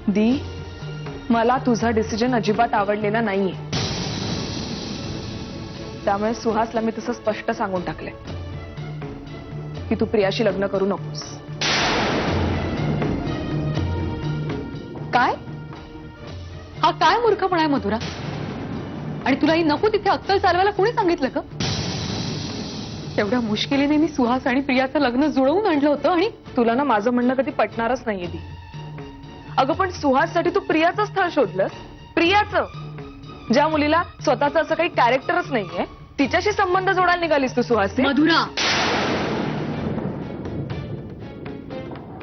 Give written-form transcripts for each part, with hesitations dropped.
दी, मला तुझा डिसिजन अजिबात आवडलेला नाहीये. त्यामुळे सुहासला मी तसं स्पष्ट सांगून टाकले की तू प्रियाशी लग्न करू नकोस. काय? हा काय मूर्खपणा आहे मधुरा? आणि तुला ही नको तिथे अक्कल चालवायला कोणी सांगितलं का? तेवढ्या मुश्किलीने मी सुहास आणि प्रियाचं लग्न जुळवून आणलं होतं आणि तुला ना माझं म्हणणं कधी पटणारच नाहीये दी. अगं पण सुहाससाठी तू प्रियाचं स्थळ शोधलंस. प्रियाचं, ज्या मुलीला स्वतःचं असं काही कॅरेक्टरच नाहीये, तिच्याशी संबंध जोडायला निघालीस तू सुहासचे. मधुरा,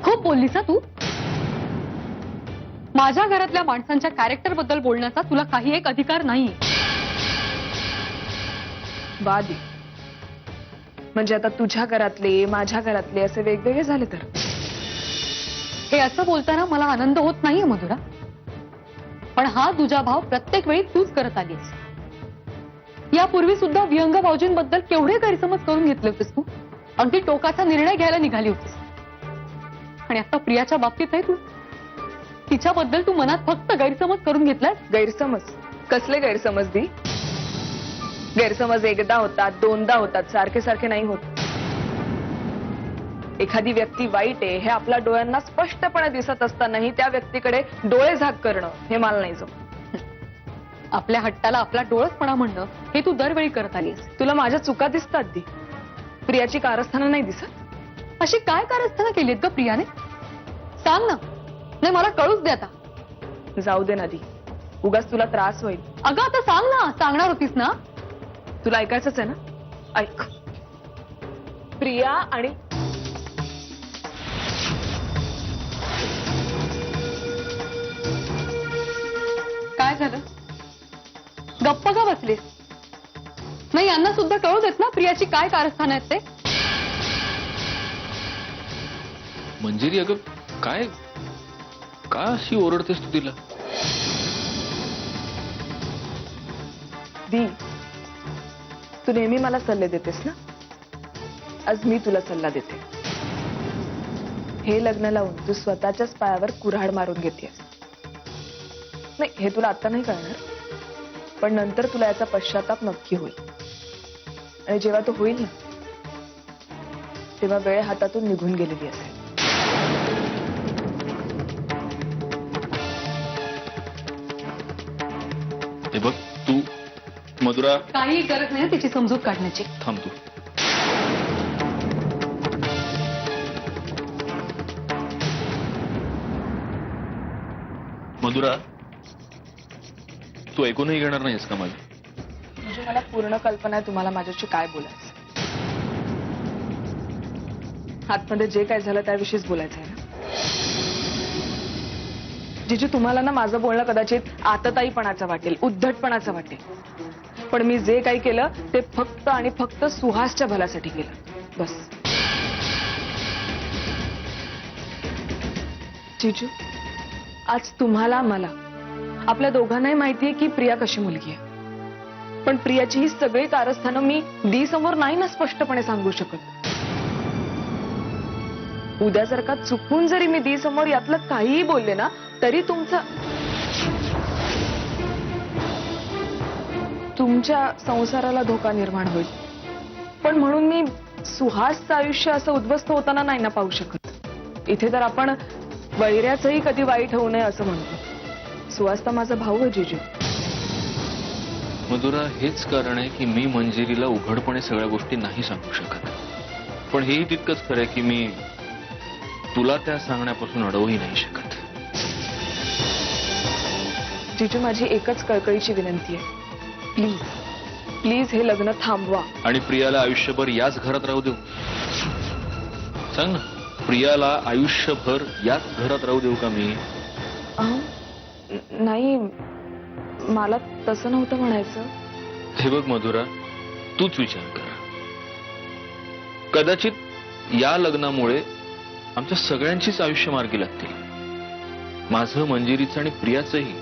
खूप बोललीस तू. माझ्या घरातल्या माणसांच्या कॅरेक्टर बद्दल बोलण्याचा तुला काही एक अधिकार नाही. वादी म्हणजे आता तुझ्या घरातले माझ्या घरातले असे वेगवेगळे झाले तर हे असं बोलताना मला आनंद होत नाहीये मधुरा. पण हा तुझा भाव प्रत्येक वेळी तूच करत आलीस. यापूर्वी सुद्धा विहंग भाऊजींबद्दल केवढे गैरसमज करून घेतले होतेस तू. अगदी टोकाचा निर्णय घ्यायला निघाली होतीस. आणि आता प्रियाच्या बाबतीत आहे तू. तिच्याबद्दल तू मनात फक्त गैरसमज करून घेतलास. गैरसमज? कसले गैरसमज दी? गैरसमज एकदा होतात, दोनदा होतात, सारखे सारखे नाही होत. एखादी व्यक्ती वाईट आहे हे आपल्या डोळ्यांना स्पष्टपणे दिसत असतानाही त्या व्यक्तीकडे डोळे झाक करणं हे मला नाही जमत. आपल्या हट्टाला आपला डोळसपणा म्हणणं हे तू दरवेळी करत आलीस. तुला माझ्या चुका दिसतात दी, प्रियाची कारस्थानं नाही दिसत? अशी काय कारस्थानं केलीत ग प्रियाने? सांग ना. नाही, मला कळूच दे आता. जाऊ दे ना दी, उगाच तुला त्रास होईल. अगं आता सांग ना. सांगणार होतीस ना? तुला ऐकायचंच आहे ना? ऐक. प्रिया आणि काय झालं? गप्प का बसलीस? नाही, यांना सुद्धा कळू देत ना प्रियाची काय कारस्थानं आहेत ते. मंजिरी, अगं काय, का अशी ओरडतेस तू तिला? दी, तू नेहमी मला सल्ले देतेस ना, आज मी तुला सल्ला देते. हे लग्न लावून तू स्वतःच्याच पायावर कुऱ्हाड मारून घेतेस. नाही, हे तुला आता नाही कळणार, पण नंतर तुला याचा पश्चाताप नक्की होईल. आणि जेव्हा तो होईल ना, तेव्हा वेळ हातातून निघून गेलेली असेल. हे बघ तू, मधुरा, काही गरज नाही तिची समजूत काढण्याची. थांब तू. मधुरा, तू ऐकूनही घेणार नाहीस का माझं? म्हणजे मला पूर्ण कल्पना आहे तुम्हाला माझ्याशी काय बोलायचं. आतमध्ये जे काय झालं त्याविषयीच बोलायचं आहे ना. जिजू, तुम्हाला ना माझं बोलणं कदाचित आतताईपणाचं वाटेल, उद्धटपणाचं वाटेल, पण मी जे काही केलं ते फक्त आणि फक्त सुहासच्या भल्यासाठी केलं, बस. जिजू, आज तुम्हाला मला आपल्या दोघांनाही माहितीये की प्रिया कशी मुलगी आहे. पण प्रियाची ही सगळी कारस्थानं मी दी समोर नाही ना स्पष्टपणे सांगू शकत. उद्या जर का चुकून जरी मी दी समोर यातलं काहीही बोलले ना, तरी तुमच्या संसाराला धोका निर्माण होईल. पण म्हणून मी सुहासचं आयुष्य असं उद्ध्वस्त होताना नाही ना पाहू शकत. इथे तर आपण वैऱ्याचंही कधी वाईट होऊ नये असं म्हणतो. सुहास तर माझा भाऊ आहे जिजू. मधुरा, हेच कारण आहे की मी मंजिरीला उघडपणे सगळ्या गोष्टी नाही सांगू शकत. पण हेही तितकंच खरं आहे की मी तुला त्या सांगण्यापासून अडवूही नाही शकत. जिजू, माझी एकच कळकळीची विनंती आहे, प्लीज प्लीज हे लग्न थांबवा. आणि प्रियाला आयुष्यभर याच घरात राहू देऊ? सांग ना, प्रियाला आयुष्यभर याच घरात राहू देऊ का मी? नाही, मला तसं नव्हतं म्हणायचं. हे बघ मधुरा, तूच विचार कर. कदाचित या लग्नामुळे आमच्या सगळ्यांचीच आयुष्य मार्गी लागतील. माझं, मंजिरीचं आणि प्रियाचंही.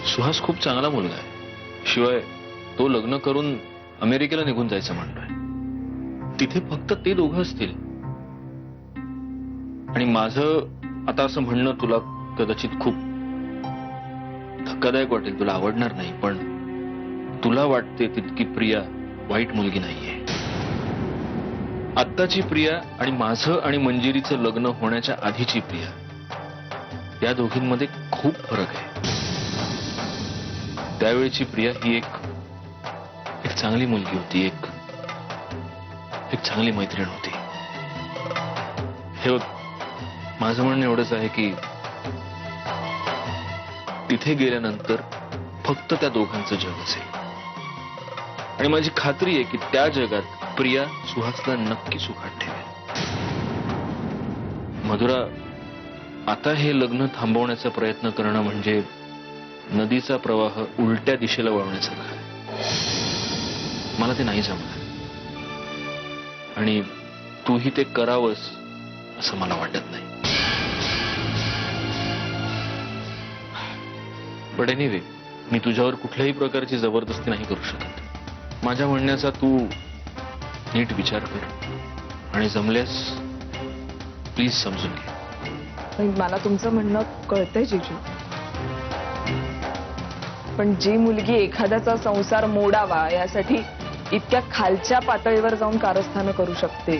सुहास खूप चांगला मुलगा आहे. शिवाय तो लग्न करून अमेरिकेला निघून जायचं म्हणतोय. तिथे फक्त ते दोघं असतील. आणि माझं आता असं म्हणणं तुला कदाचित खूप धक्कादायक वाटेल, तुला आवडणार नाही, पण तुला वाटते तितकी प्रिया वाईट मुलगी नाहीये. आत्ताची प्रिया आणि माझं आणि मंजिरीचं लग्न होण्याच्या आधीची प्रिया, या दोघींमध्ये खूप फरक आहे. त्यावेळची प्रिया ही एक चांगली मुलगी होती, एक चांगली मैत्रीण होती. हे बघ, माझं म्हणणं एवढंच आहे की तिथे गेल्यानंतर फक्त त्या दोघांचं जग असेल आणि माझी खात्री आहे की त्या जगात प्रिया सुहासला नक्की सुखात ठेवेल. मधुरा, आता हे लग्न थांबवण्याचा प्रयत्न करणं म्हणजे नदीचा प्रवाह उलट्या दिशेला वळवण्यासारखा आहे. मला ते नाही जमणार आणि तूही ते करावंस असं मला वाटत नाही. बट एनिवे, मी तुझ्यावर कुठल्याही प्रकारची जबरदस्ती नाही करू शकत. माझ्या म्हणण्याचा तू नीट विचार कर आणि जमल्यास प्लीज समजून घे. पण मला तुमचं म्हणणं कळतंय जिजू, पण जी मुलगी एखाद्याचा संसार मोडावा यासाठी इतक्या खालच्या पातळीवर जाऊन कारस्थानं करू शकते,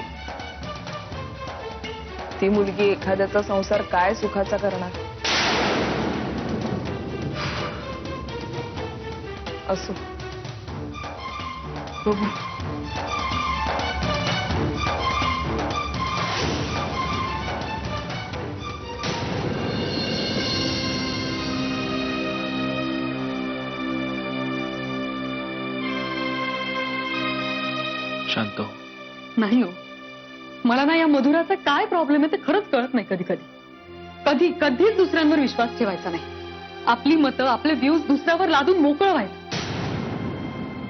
ती मुलगी एखाद्याचा संसार काय सुखाचा करणार? असो, बघू. शांत हो. नाही हो, मला ना या मधुराचा काय प्रॉब्लेम आहे ते खरंच कळत नाही. कधीच दुसऱ्यांवर विश्वास ठेवायचा नाही. आपली मतं, आपले व्ह्यूज दुसऱ्यावर लादून मोकळं व्हायचं.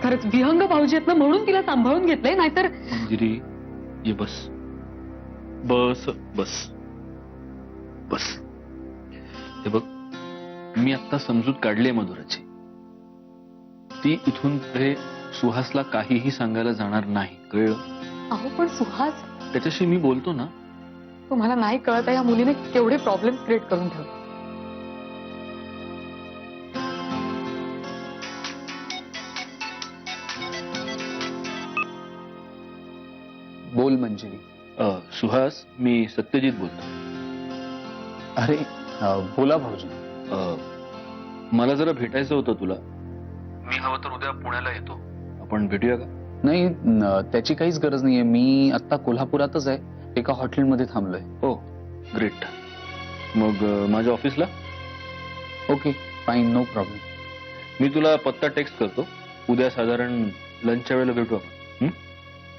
खरंच विहंग भाऊजी आहेत ना म्हणून तिला सांभाळून घेतलंय, नाहीतर मंजिरी, ये बस बस बस बस. हे बघ, मी आता समजूत काढली मधुराची. ती इथून पुढे सुहासला काहीही सांगायला जाणार नाही, कळलं? अहो पण सुहास, त्याच्याशी मी बोलतो ना. तुम्हाला नाही कळत या मुलीने केवढे प्रॉब्लेम क्रिएट करून ठेवले. बोल मंजिरी. सुहास, मी सत्यजित बोलतो. अरे बोला भाऊजी. मला जरा भेटायचं होतं तुला. मी हवं तर उद्या पुण्याला येतो, आपण भेटूया का? नाही, त्याची काहीच गरज नाहीये. मी आता कोल्हापुरातच आहे, एका हॉटेलमध्ये थांबलोय. हो, ग्रेट. मग माझ्या ऑफिसला? Okay, fine, no problem. मी तुला पत्ता टेक्स्ट करतो. उद्या साधारण लंचच्या वेळेला भेटू आपण.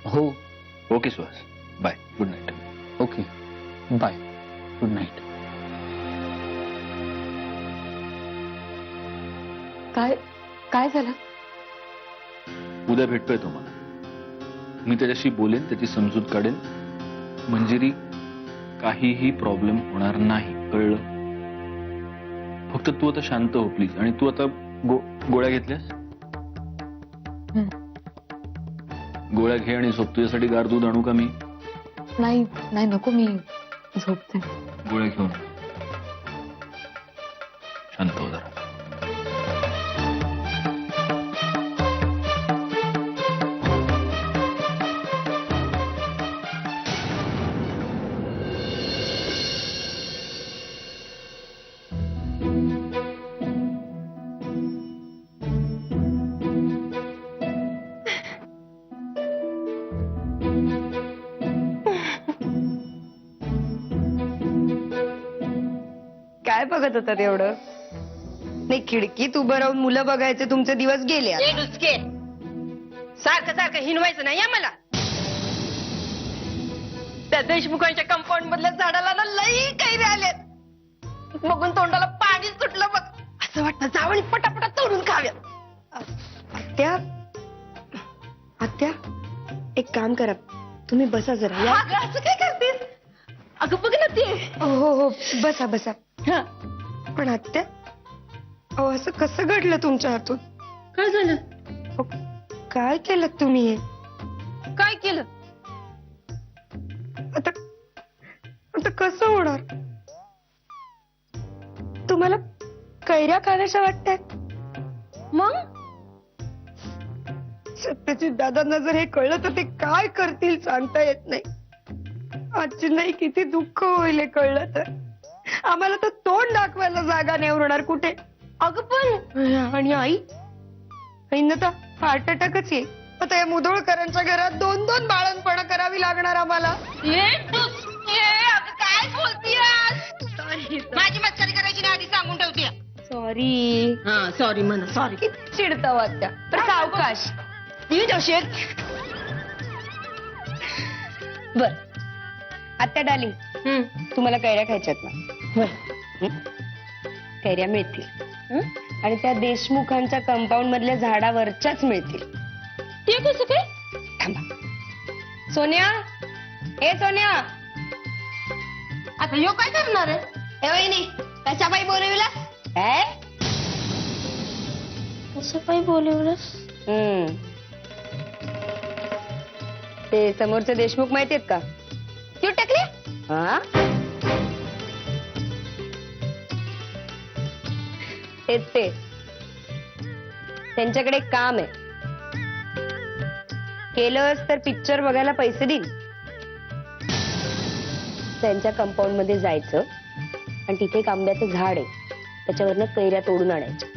हो. Okay Suhas, bye, good night. Okay, bye, good night. काय झालं? उद्या भेटतोय तो मला. मी त्याच्याशी बोलेन, त्याची समजूत काढेन. मंजिरी, काहीही प्रॉब्लेम होणार नाही, कळलं? फक्त तू आता शांत हो प्लीज. आणि तू आता गोळ्या घेतल्यास? गोळ्या घे आणि झोप. तुझ्यासाठी गार दूध आणू का मी? नाही नको, मी झोपते. गोळ्या घेऊन शांत हो जरा. काय बघत होतात एवढं? नाही, खिडकीत उभं राहून मुलं बघायचे तुमचे दिवस गेले. नुसके सारखं सारखं हिनवायचं नाही मला. त्या देशमुखांच्या कंपाऊंड मधल्या झाडाला ना लई काही आले. बघून तोंडाला पाणी सुटलं बघ. असं वाटतं जावणी पटापटा तोडून खाव्यात. आत्या, आत्या, एक काम करा, तुम्ही बसा जरा. असं काय करतेस? अगं बघ ना ते. हो, बसा बसा. पण आत्या, अहो असं कसं घडलं तुमच्या हातून? काय झालं? काय केलं तुम्ही हे? काय केलं? आता कसं होणार? कैऱ्या खाण्याच्या वाटतात. मग सत्यजित दादांना जर हे कळलं तर ते काय करतील सांगता येत नाही. आजची नाही किती दुःख होईल हे कळलं तर. आम्हाला तर तोंड दाखवायला जागा नाही उरणार कुठे. अगं पण आणि आईंना तर हार्ट अटॅकच येईल. आता या मुधोळकरांच्या घरात 2-2 बाळणपणं करावी लागणार आम्हाला. काय बोलतीय? माझी मस्करी करायची ना आधी सांगून ठेवते. सॉरी. हा सॉरी म्हणा. सॉरी. किती चिडता वाटत्या. तर सावकाश बर. आत्या डाली तुम्हाला कैऱ्या खायच्यात ना? कैऱ्या मिळतील आणि त्या देशमुखांच्या कंपाऊंड मधल्या झाडावरच्याच मिळतील. ते कसं काय? थांबा. सोन्या, ए सोन्या, आता यो काय करणार आहे? ए वहिनी, कशाबाई बोलविलास? काय कशाबाई बोलविलास? ते समोरचे देशमुख माहितीयेत का? क्यू टाकले? हा तेच ते. त्यांच्याकडे एक काम आहे. केलंस तर पिक्चर बघायला पैसे देईन. त्यांच्या कंपाऊंड मध्ये जायचं आणि तिथे एक आंब्याचं झाड आहे, त्याच्यावरनं कैऱ्या तोडून आणायच्या.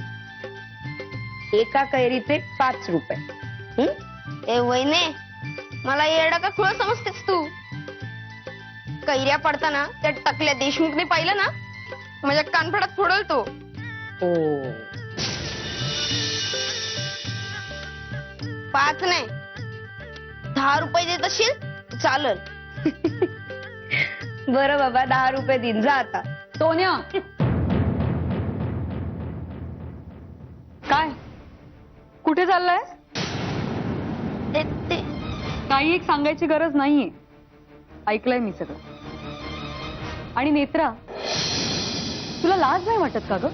एका कैरीचे 5 रुपये. ए वहिने, मला येडा का खुळा समजतेस तू? कैऱ्या पडताना त्या टकल्या देशमुखने पाहिलं ना, माझ्या कानफडात फोडल तो. 5 नाही 10 रुपये देत असशील चालल. बरं बाबा, 10 रुपये देईन. जा आता. सोन्या, काय कुठे चाललाय? काही एक सांगायची गरज नाहीये. ऐकलंय मी सगळं. आणि नेत्रा, तुला लाज नाही वाटत का ग?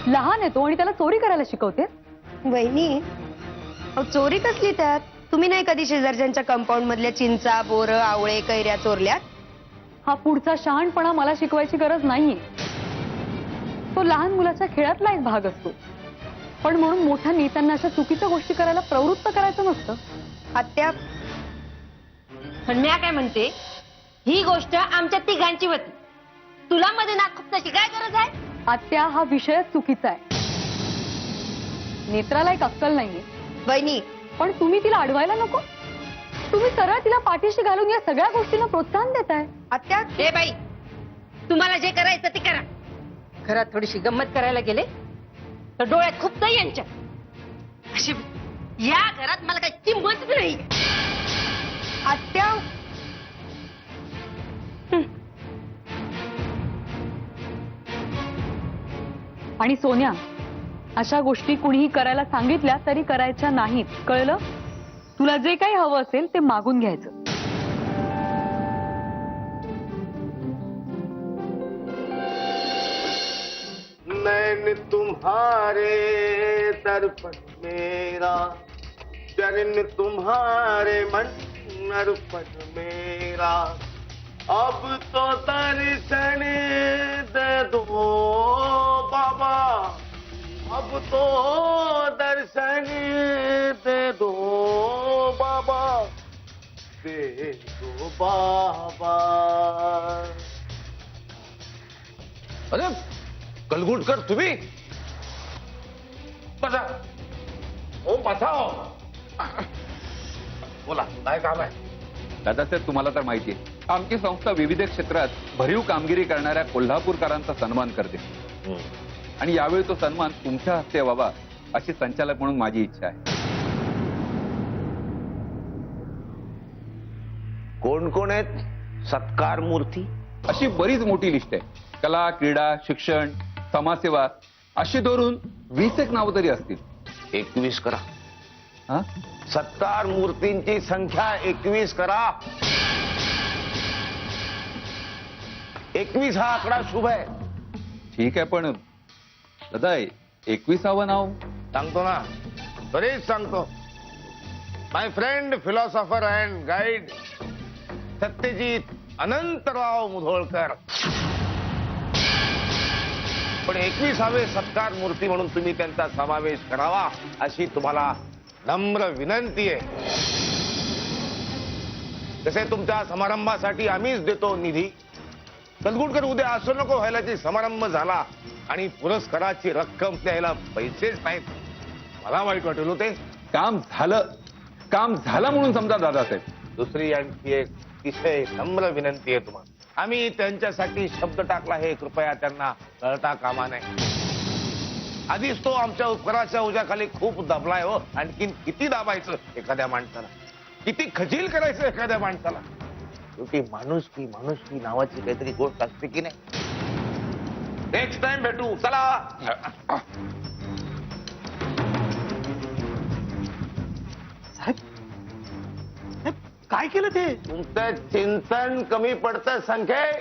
लहान आहे तो आणि त्याला चोरी करायला शिकवते. वहिनी, चोरी कसली त्यात? तुम्ही नाही कधी शेजारच्या कंपाऊंड मधल्या चिंचा, बोरं, आवळे, कैऱ्या चोरल्यात? हा पुढचा शहाणपणा मला शिकवायची गरज नाहीये. तो लहान मुलाच्या खेळातला एक भाग असतो. पण म्हणून मोठ्या नेत्यांना अशा चुकीच्या गोष्टी करायला प्रवृत्त करायचं नसतं. आत्या, पण मी काय म्हणते, ही गोष्ट आमच्या तिघांची होती. तुला मध्ये नाखुपताची काय गरज आहे? आत्या, हा विषयच चुकीचा आहे. नेत्राला एक अक्कल नाहीये. वहिनी, पण तुम्ही तिला अडवायला नको. तुम्ही सरळ तिला पाठीशी घालून या सगळ्या गोष्टींना प्रोत्साहन देताय. आत्या, हे बाई, तुम्हाला जे करायचं ते करा. घरात थोडीशी गंमत करायला गेले तर डोळ्यात खूप नाही यांच्या. अशी या घरात मला काही किंमत नाही. आत्या, आणि सोन्या, अशा गोष्टी कुणीही करायला सांगितल्या तरी करायच्या नाहीत, कळलं? तुला जे काही हवं असेल ते मागून घ्यायचं. नैन तुम्हारे दर्पण मेरा, चरण तुम्हारे मन अर्पण मेरा. अब तो दर्शन दे दो बाबा, अब तो दर्शन दे दो बाबा, दे दो बाबा. अरे कलगुटकर, तुम्ही बसा. ओ बसा. बोला, काय काम आहे? दादासाहेब, तुम्हाला तर माहिती आहे, आमची संस्था विविध क्षेत्रात भरीव कामगिरी करणाऱ्या कोल्हापूरकरांचा सन्मान करते. आणि यावेळी तो सन्मान तुमच्या हस्ते व्हावा अशी संचालक म्हणून माझी इच्छा आहे. कोण कोण आहेत सत्कार मूर्ती? अशी बरीच मोठी लिस्ट आहे. कला, क्रीडा, शिक्षण, समाजसेवा अशी धरून 20 नावं तरी असतील. 21 करा. हा, सत्कार मूर्तींची संख्या 21 करा. 21 हा आकडा शुभ आहे. ठीक आहे, पण दादा 21वे नाव सांगतो ना, बरेच सांगतो. My friend, philosopher and guide Satyajit Anantrao Mudholkar. पण 21वे सत्कार मूर्ती म्हणून तुम्ही त्यांचा समावेश करावा अशी तुम्हाला नम्र विनंती आहे. तसे तुमच्या समारंभासाठी आम्हीच देतो निधी. कलगुटकर उद्या असं नको व्हायला की समारंभ झाला आणि पुरस्काराची रक्कम द्यायला पैसेच नाहीत. मला वाईट वाटेल होते. काम झालं म्हणून समजा दादासाहेब. दुसरी आणखी एक अतिशय नम्र विनंती आहे तुम्हाला. आम्ही त्यांच्यासाठी शब्द टाकला हे कृपया त्यांना कळता कामा नये. आधीच तो आमच्या उपकाराच्या उजाखाली खूप दबलाय हो. आणखीन किती दाबायचं एखाद्या माणसाला, किती खजील करायचं एखाद्या माणसाला. शेवटी माणुसकी नावाची काहीतरी गोष्ट असते की नाही. नेक्स्ट टाइम भेटू. चला. काय केलं ते? तुमचं चिंतन कमी पडतं संख्ये.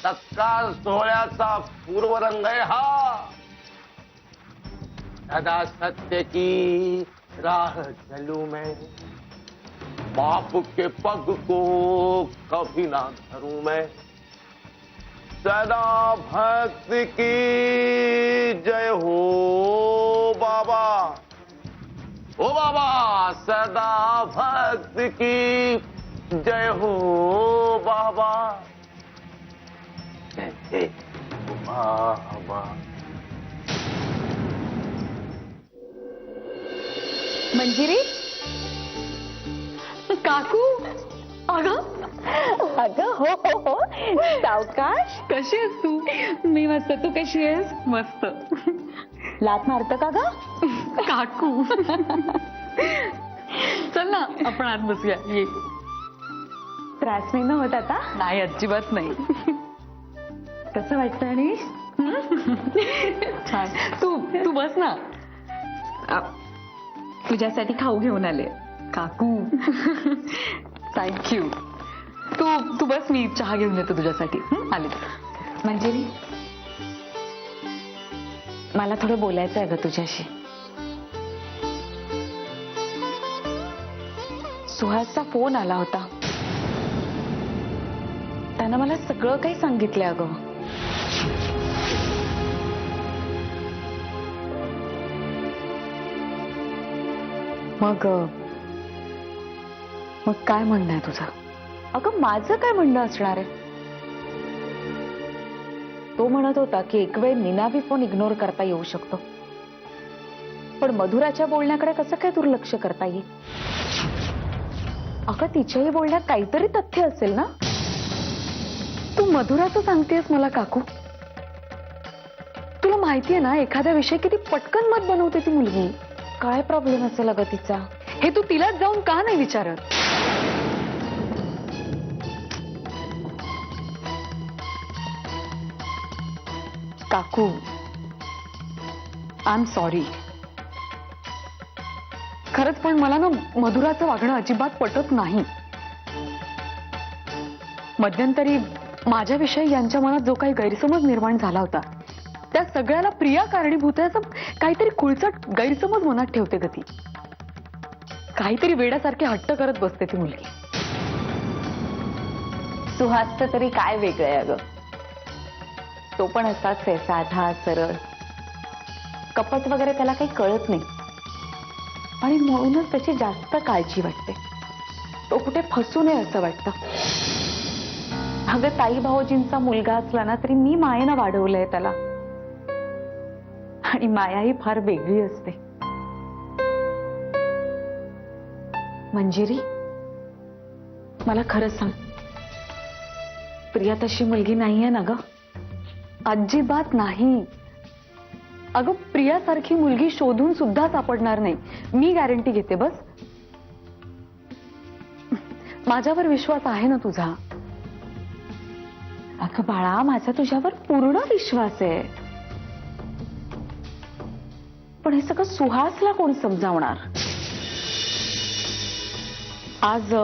सत्कार सोहळ्याचा पूर्वरंग आहे हा. सदा सत्य की राह चलू मैं, बाप के पग को कभी ना धरूं मैं. सदा भक्त की जय हो बाबा. ओ बाबा सदा भक्त की जय हो बाबा. जय जय हो बाबा. मंजिरी, काकू, अगं अगं हो हो हो सावकाश. कशी आहेस तू? मी मस्त. तू कशी आहेस? मस्त. लात मारतं का ग? काकू, चल ना आपण आत बसूया. ये. त्रास नाही ना होत आता? नाही, अजिबात नाही. कसं वाटतं आणि? छान. तू बस ना. तुझ्यासाठी खाऊ घेऊन आले. काकू, थँक्यू. तू बस, मी चहा घेऊन येतो तुझ्यासाठी. आले. मंजिरी, मला थोडं बोलायचं आहे ग तुझ्याशी. सुहासचा फोन आला होता. त्यानं मला सगळं काही सांगितलं अगं. मग काय म्हणणं आहे तुझं? अगं माझं काय म्हणणं असणार आहे? तो म्हणत होता की एक वेळ निनावी फोन इग्नोर करता येऊ शकतो, पण मधुराच्या बोलण्याकडे कसं काय दुर्लक्ष करता येईल? अगं तिच्याही बोलण्यात काहीतरी तथ्य असेल ना? तू मधुराचं सांगतेस मला काकू? तुला माहितीये ना एखाद्या विषयी किती पटकन मत बनवते ती मुलगी. काय प्रॉब्लेम असेल अगं तिचा? हे तू तिलाच जाऊन का नाही विचारत? काकू, आय एम सॉरी. खरंच पण मला ना मधुराचं वागणं अजिबात पटत नाही. मध्यंतरी माझ्याविषयी यांच्या मनात जो काही गैरसमज निर्माण झाला होता त्या सगळ्याला प्रिया कारणीभूत आहे असं काहीतरी खुळचट गैरसमज मनात ठेवते ग ती. काहीतरी वेड्यासारखे हट्ट करत बसते ती मुलगी. सुहासचं तरी काय वेगळं आहे अगं? तो पण असाच आहे, साधा सरळ. कपट वगैरे त्याला काही कळत नाही आणि म्हणूनच त्याची जास्त काळजी वाटते. तो कुठे फसू नये असं वाटतं. अगं ताई भाऊजींचा मुलगा असला ना तरी मी मायेनं वाढवलंय त्याला, आणि माया ही फार वेगळी असते. मंजिरी, मला खरंच सांग, प्रिया तशी मुलगी नाहीये ना ग? अजिबात नाही. अगं प्रियासारखी मुलगी शोधून सुद्धा सापडणार नाही, मी गॅरंटी घेते. बस माझ्यावर विश्वास आहे ना तुझा? अगं बाळा, माझा तुझ्यावर पूर्ण विश्वास आहे, पण हे सगळं सुहासला कोण समजावणार? आज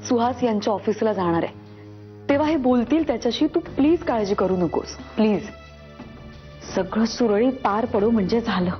सुहास यांच्या ऑफिसला जाणार आहे, तेव्हा हे बोलतील त्याच्याशी. तू प्लीज काळजी करू नकोस, प्लीज. सगळं सुरळीत पार पडू म्हणजे झालं.